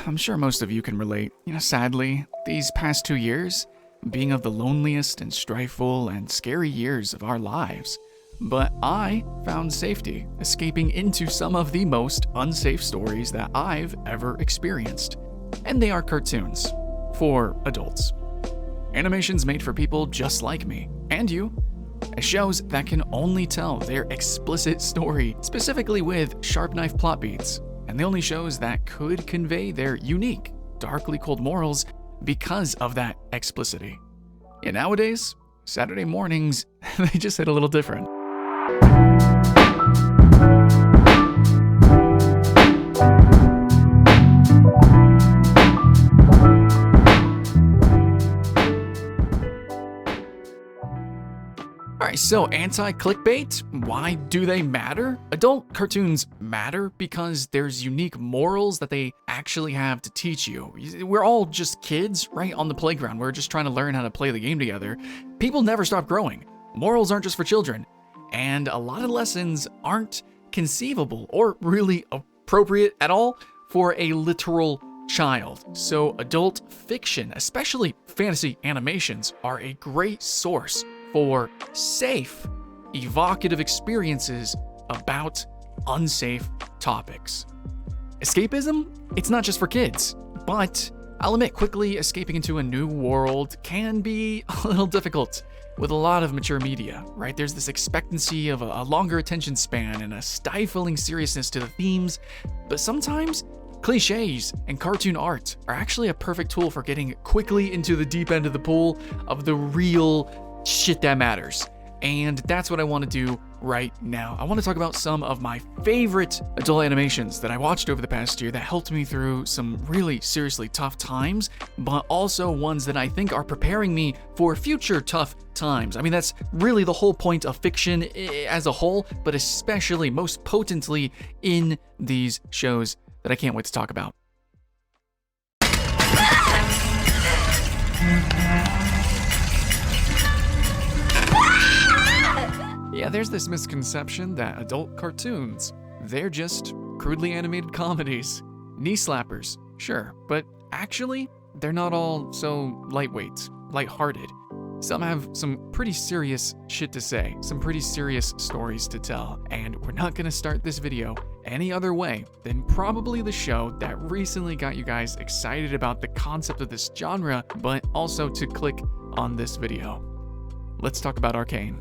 I'm sure most of you can relate. Sadly, these past 2 years, being of the loneliest and strifeful and scary years of our lives. But I found safety escaping into some of the most unsafe stories that I've ever experienced. And they are cartoons. For adults. Animations made for people just like me, and you. Shows that can only tell their explicit story, specifically with sharp knife plot beats. And the only shows that could convey their unique, darkly cold morals because of that explicitity. And nowadays, Saturday mornings, they just hit a little different. Alright, so anti-clickbait, why do they matter? Adult cartoons matter because there's unique morals that they actually have to teach you. We're all just kids, right, on the playground. We're just trying to learn how to play the game together. People never stop growing. Morals aren't just for children. And a lot of lessons aren't conceivable or really appropriate at all for a literal child. So adult fiction, especially fantasy animations, are a great source for safe, evocative experiences about unsafe topics. Escapism? It's not just for kids, but I'll admit quickly escaping into a new world can be a little difficult with a lot of mature media, right? There's this expectancy of a longer attention span and a stifling seriousness to the themes, but sometimes cliches and cartoon art are actually a perfect tool for getting quickly into the deep end of the pool of the real shit that matters. And that's what I want to do right now. I want to talk about some of my favorite adult animations that I watched over the past year that helped me through some really seriously tough times, but also ones that I think are preparing me for future tough times. I mean, that's really the whole point of fiction as a whole, but especially most potently in these shows that I can't wait to talk about. Yeah, there's this misconception that adult cartoons, they're just crudely animated comedies. Knee slappers, sure, but actually, they're not all so lightweight, lighthearted. Some have some pretty serious shit to say, some pretty serious stories to tell, and we're not gonna start this video any other way than probably the show that recently got you guys excited about the concept of this genre, but also to click on this video. Let's talk about Arcane.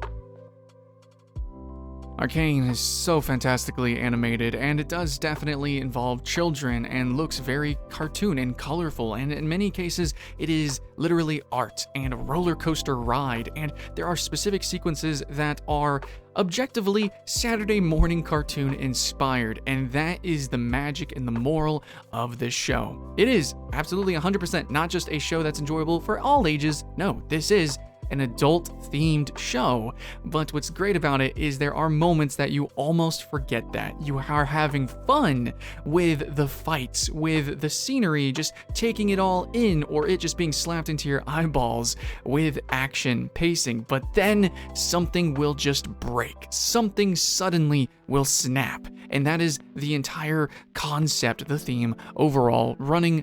Arcane is so fantastically animated, and it does definitely involve children and looks very cartoon and colorful, and in many cases it is literally art and a roller coaster ride, and there are specific sequences that are objectively Saturday morning cartoon inspired, and that is the magic and the moral of this show. It is absolutely 100% not just a show that's enjoyable for all ages. No, this is an adult-themed show, but what's great about it is there are moments that you almost forget that. You are having fun with the fights, with the scenery, just taking it all in, or it just being slapped into your eyeballs with action, pacing, but then something will just break. Something suddenly will snap, and that is the entire concept, the theme overall,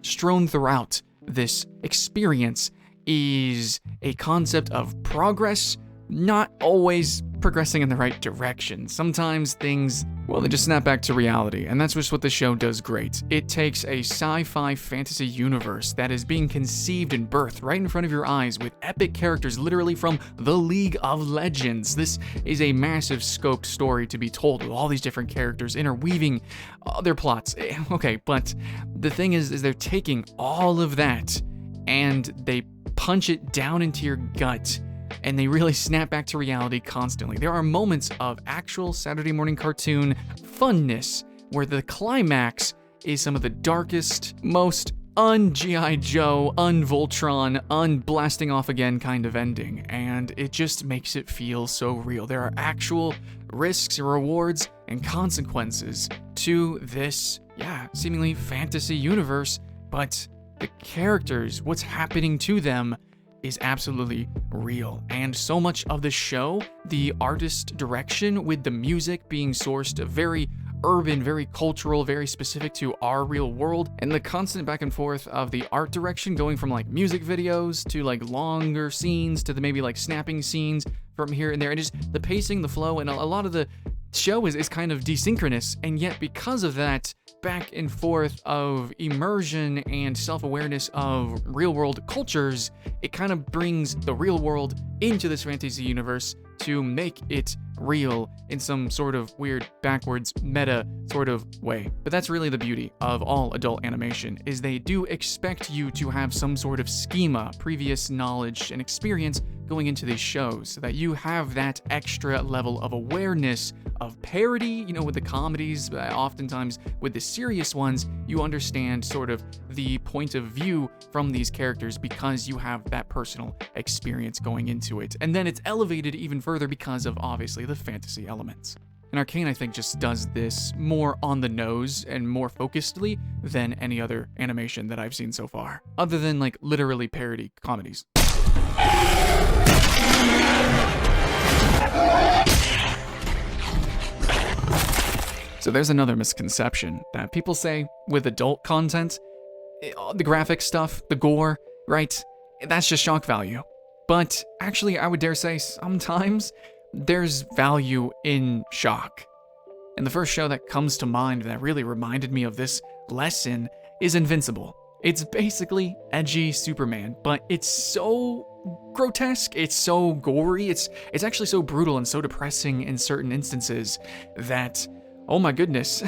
strewn throughout this experience is a concept of progress, not always progressing in the right direction. Sometimes things, well, they just snap back to reality, and that's just what the show does great. It takes a sci-fi fantasy universe that is being conceived and birthed right in front of your eyes with epic characters literally from the League of Legends. This is a massive scoped story to be told with all these different characters interweaving their plots. Okay, but the thing is they're taking all of that and they punch it down into your gut, and they really snap back to reality constantly. There are moments of actual Saturday morning cartoon funness where the climax is some of the darkest, most un-G.I. Joe, un-Voltron, un-blasting off again kind of ending, and it just makes it feel so real. There are actual risks, rewards, and consequences to this, seemingly fantasy universe, but the characters, what's happening to them is absolutely real. And so much of the show, the artist direction with the music being sourced very urban, very cultural, very specific to our real world, and the constant back and forth of the art direction going from like music videos to like longer scenes to the maybe like snapping scenes from here and there, and just the pacing, the flow, and a lot of the show is kind of desynchronous, and yet because of that back and forth of immersion and self-awareness of real-world cultures, it kind of brings the real world into this fantasy universe to make it real in some sort of weird backwards meta sort of way. But that's really the beauty of all adult animation, is they do expect you to have some sort of schema, previous knowledge and experience going into these shows, so that you have that extra level of awareness of parody, with the comedies, oftentimes with the serious ones, you understand sort of the point of view from these characters because you have that personal experience going into it. And then it's elevated even further because of obviously the fantasy elements. And Arcane, I think, just does this more on the nose and more focusedly than any other animation that I've seen so far, other than like literally parody comedies. So there's another misconception that people say with adult content, the graphic stuff, the gore, right? That's just shock value. But actually, I would dare say sometimes there's value in shock. And the first show that comes to mind that really reminded me of this lesson is Invincible. It's basically edgy Superman, but it's so grotesque, it's so gory, it's actually so brutal and so depressing in certain instances that, oh my goodness,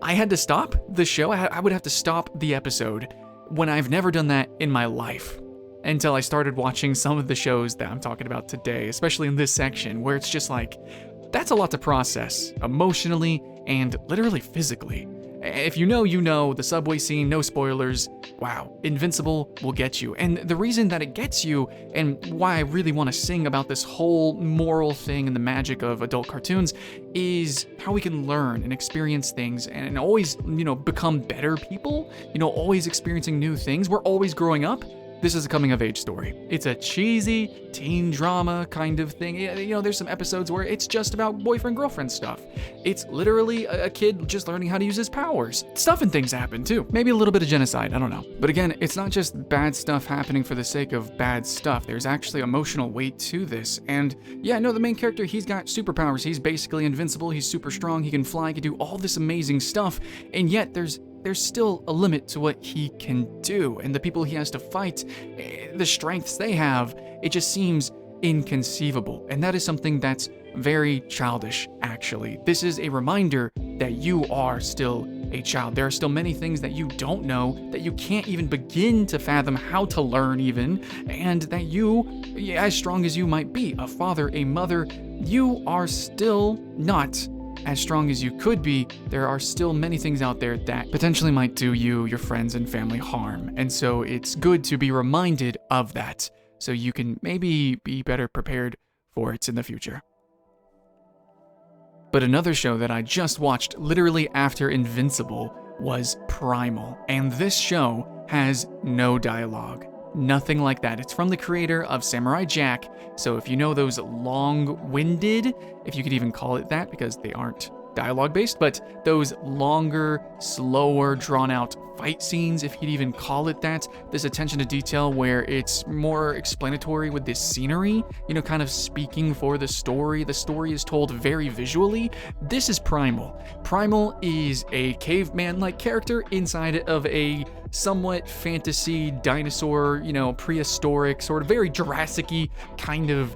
I had to stop the show. I would have to stop the episode when I've never done that in my life until I started watching some of the shows that I'm talking about today, especially in this section, where it's just like, that's a lot to process, emotionally and literally physically. If you know, the subway scene, no spoilers, wow, Invincible will get you. And the reason that it gets you, and why I really want to sing about this whole moral thing and the magic of adult cartoons, is how we can learn and experience things and always, become better people, always experiencing new things. We're always growing up. This is a coming-of-age story. It's a cheesy teen drama kind of thing. There's some episodes where it's just about boyfriend-girlfriend stuff. It's literally a kid just learning how to use his powers. Stuff and things happen, too. Maybe a little bit of genocide, I don't know. But again, it's not just bad stuff happening for the sake of bad stuff. There's actually emotional weight to this. And the main character, he's got superpowers. He's basically invincible. He's super strong. He can fly. He can do all this amazing stuff. And yet, there's still a limit to what he can do, and the people he has to fight, the strengths they have, it just seems inconceivable. And that is something that's very childish, actually. This is a reminder that you are still a child. There are still many things that you don't know, that you can't even begin to fathom how to learn even, and that you, as strong as you might be, a father, a mother, you are still not as strong as you could be. There are still many things out there that potentially might do you, your friends, and family harm. And so it's good to be reminded of that so you can maybe be better prepared for it in the future. But another show that I just watched literally after Invincible was Primal. And this show has no dialogue. Nothing like that. It's from the creator of Samurai Jack, so if you know those long-winded, if you could even call it that, because they aren't dialogue-based, but those longer, slower, drawn-out fight scenes, if you'd even call it that, this attention to detail where it's more explanatory with this scenery, kind of speaking for the story. The story is told very visually. This is Primal. Primal is a caveman-like character inside of a somewhat fantasy dinosaur, prehistoric, sort of very Jurassic-y kind of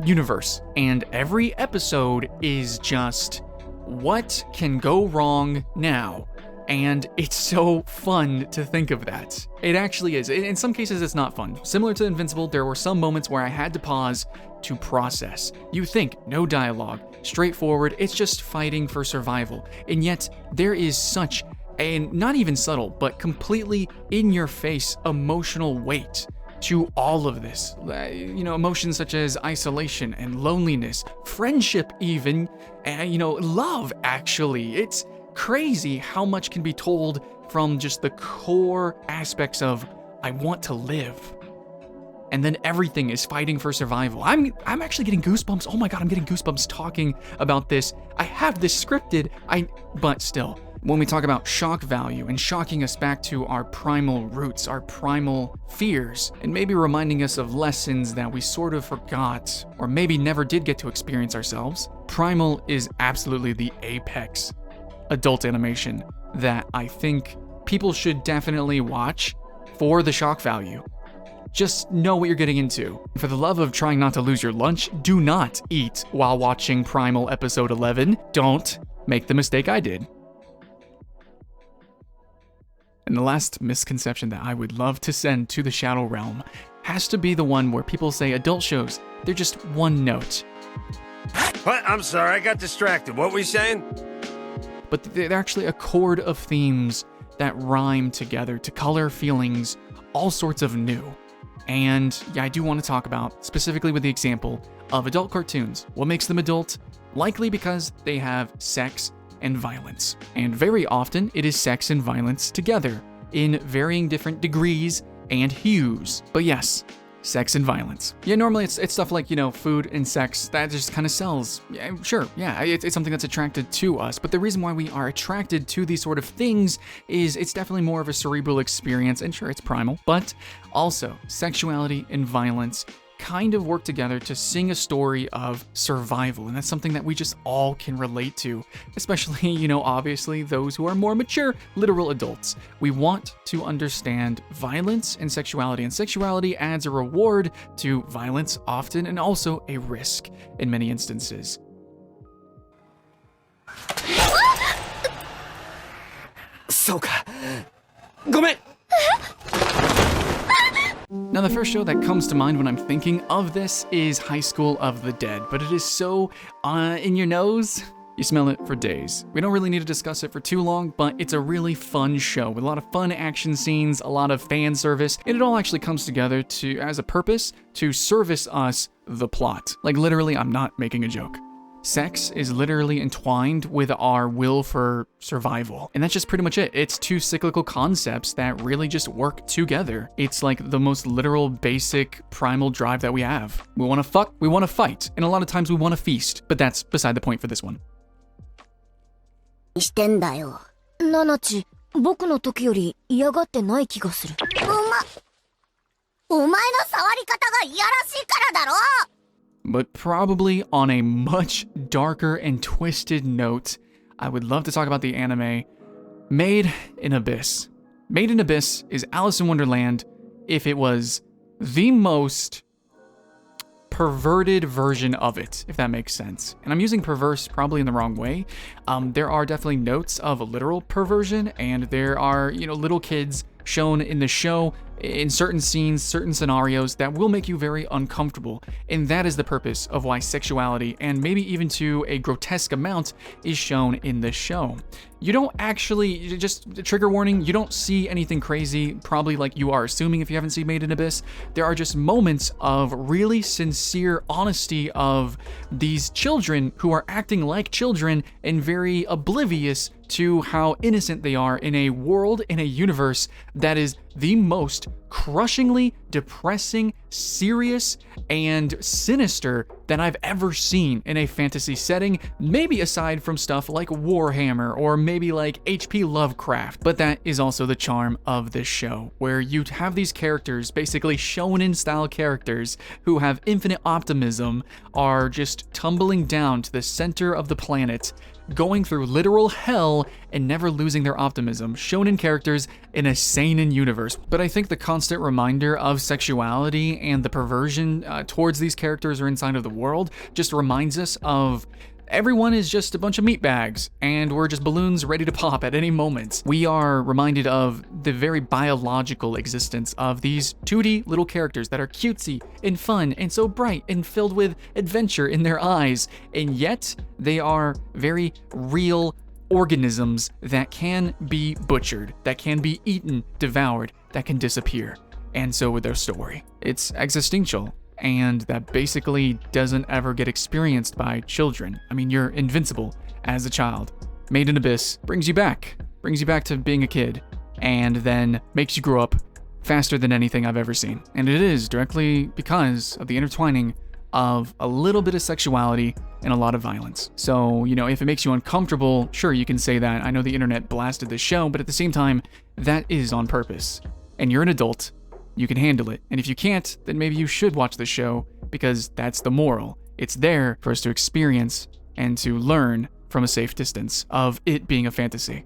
universe. And every episode is just, what can go wrong now? And it's so fun to think of that. It actually is. In some cases, it's not fun. Similar to Invincible, there were some moments where I had to pause to process. You think, no dialogue, straightforward, it's just fighting for survival. And yet, there is such a, not even subtle, but completely in-your-face emotional weight to all of this. Emotions such as isolation and loneliness, friendship even, and, love, actually. It's crazy how much can be told from just the core aspects of, I want to live. and then everything is fighting for survival. I'm actually getting goosebumps. Oh my god, I'm getting goosebumps talking about this. I have this scripted, but still. When we talk about shock value and shocking us back to our primal roots, our primal fears, and maybe reminding us of lessons that we sort of forgot, or maybe never did get to experience ourselves, Primal is absolutely the apex adult animation that I think people should definitely watch for the shock value. Just know what you're getting into. For the love of trying not to lose your lunch, do not eat while watching Primal episode 11. Don't make the mistake I did. And the last misconception that I would love to send to the Shadow Realm has to be the one where people say adult shows, they're just one note. What? I'm sorry, I got distracted. What were you saying? But they're actually a chord of themes that rhyme together to color feelings all sorts of new. And yeah, I do want to talk about, specifically with the example of adult cartoons. What makes them adult? Likely because they have sex and violence. And very often it is sex and violence together in varying different degrees and hues. But yes, sex and violence. Yeah, normally it's stuff like, food and sex that just kind of sells. Yeah, sure, yeah, it's something that's attracted to us. But the reason why we are attracted to these sort of things is it's definitely more of a cerebral experience, and sure, it's primal, but also sexuality and violence kind of work together to sing a story of survival, and that's something that we just all can relate to, especially, obviously those who are more mature, literal adults. We want to understand violence and sexuality adds a reward to violence often, and also a risk in many instances. Now, the first show that comes to mind when I'm thinking of this is High School of the Dead, but it is so in your nose, you smell it for days. We don't really need to discuss it for too long, but it's a really fun show with a lot of fun action scenes, a lot of fan service, and it all actually comes together as a purpose to service us the plot. Like literally, I'm not making a joke. Sex is literally entwined with our will for survival. And that's just pretty much it. It's two cyclical concepts that really just work together. It's like the most literal, basic, primal drive that we have. We want to fuck, we want to fight, and a lot of times we want to feast. But that's beside the point for this one. してんだよ。ナナチ、僕の時より嫌がってない気がする。お前の触り方がいやらしいからだろ! But probably on a much darker and twisted note, I would love to talk about the anime Made in Abyss. Made in Abyss is Alice in Wonderland if it was the most perverted version of it, if that makes sense. And I'm using perverse probably in the wrong way. There are definitely notes of a literal perversion, and there are, little kids shown in the show in certain scenes, certain scenarios that will make you very uncomfortable. And that is the purpose of why sexuality, and maybe even to a grotesque amount, is shown in the show. You don't actually, just trigger warning, you don't see anything crazy, probably like you are assuming if you haven't seen Made in Abyss. There are just moments of really sincere honesty of these children who are acting like children and very oblivious to how innocent they are in a world, in a universe that is the most crushingly depressing, serious, and sinister that I've ever seen in a fantasy setting, maybe aside from stuff like Warhammer or maybe like H.P. Lovecraft. But that is also the charm of this show, where you have these characters, basically shonen-style characters, who have infinite optimism, are just tumbling down to the center of the planet, going through literal hell and never losing their optimism. Shonen characters in a seinen universe. But I think the constant reminder of sexuality and the perversion towards these characters or inside of the world just reminds us of everyone is just a bunch of meatbags, and we're just balloons ready to pop at any moment. We are reminded of the very biological existence of these 2D little characters that are cutesy and fun and so bright and filled with adventure in their eyes, and yet they are very real organisms that can be butchered, that can be eaten, devoured, that can disappear. And so with their story, it's existential, and that basically doesn't ever get experienced by children. I mean, you're invincible as a child. Made in Abyss brings you back to being a kid, and then makes you grow up faster than anything I've ever seen. And it is directly because of the intertwining of a little bit of sexuality and a lot of violence. So, if it makes you uncomfortable, sure, you can say that. I know the internet blasted this show, but at the same time, that is on purpose. And you're an adult, you can handle it. And if you can't, then maybe you should watch the show, because that's the moral. It's there for us to experience and to learn from a safe distance of it being a fantasy.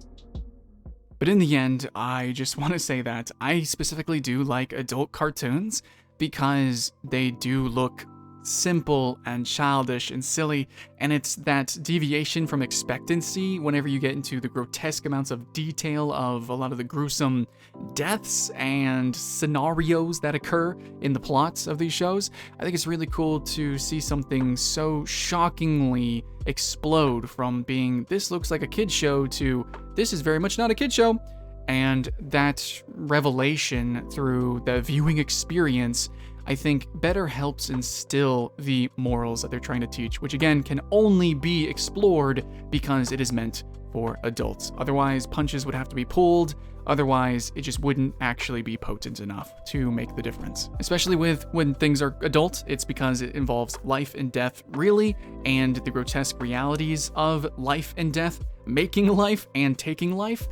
But in the end, I just want to say that I specifically do like adult cartoons because they do look simple and childish and silly, and it's that deviation from expectancy whenever you get into the grotesque amounts of detail of a lot of the gruesome deaths and scenarios that occur in the plots of these shows. I think it's really cool to see something so shockingly explode from being this looks like a kid's show to this is very much not a kid's show, and that revelation through the viewing experience I think better helps instill the morals that they're trying to teach, which again can only be explored because it is meant for adults. Otherwise, punches would have to be pulled. Otherwise, it just wouldn't actually be potent enough to make the difference. Especially when things are adult, it's because it involves life and death, really, and the grotesque realities of life and death, making life and taking life.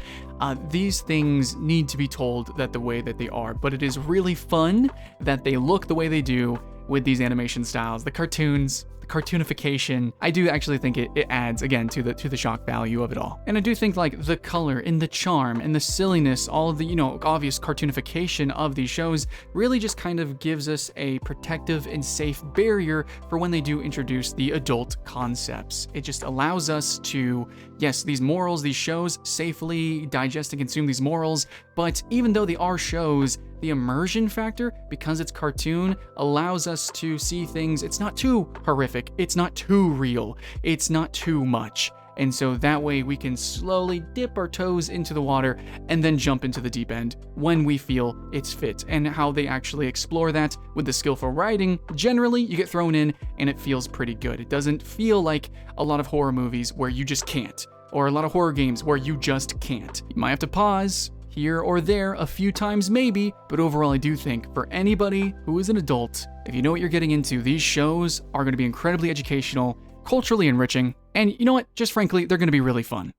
These things need to be told that the way that they are, but it is really fun that they look the way they do with these animation styles, the cartoons, the cartoonification. I do actually think it adds again to the shock value of it all. And I do think like the color and the charm and the silliness, all of the, obvious cartoonification of these shows really just kind of gives us a protective and safe barrier for when they do introduce the adult concepts. It just allows us to, yes, these morals, these shows, safely digest and consume these morals, but even though they are shows, the immersion factor, because it's cartoon, allows us to see things. It's not too horrific, it's not too real, it's not too much. And so that way we can slowly dip our toes into the water and then jump into the deep end when we feel it's fit. And how they actually explore that with the skillful writing, generally you get thrown in and it feels pretty good. It doesn't feel like a lot of horror movies where you just can't, or a lot of horror games where you just can't. You might have to pause here or there a few times maybe, but overall I do think for anybody who is an adult, if you know what you're getting into, these shows are going to be incredibly educational, culturally enriching, and you know what, just frankly, they're going to be really fun.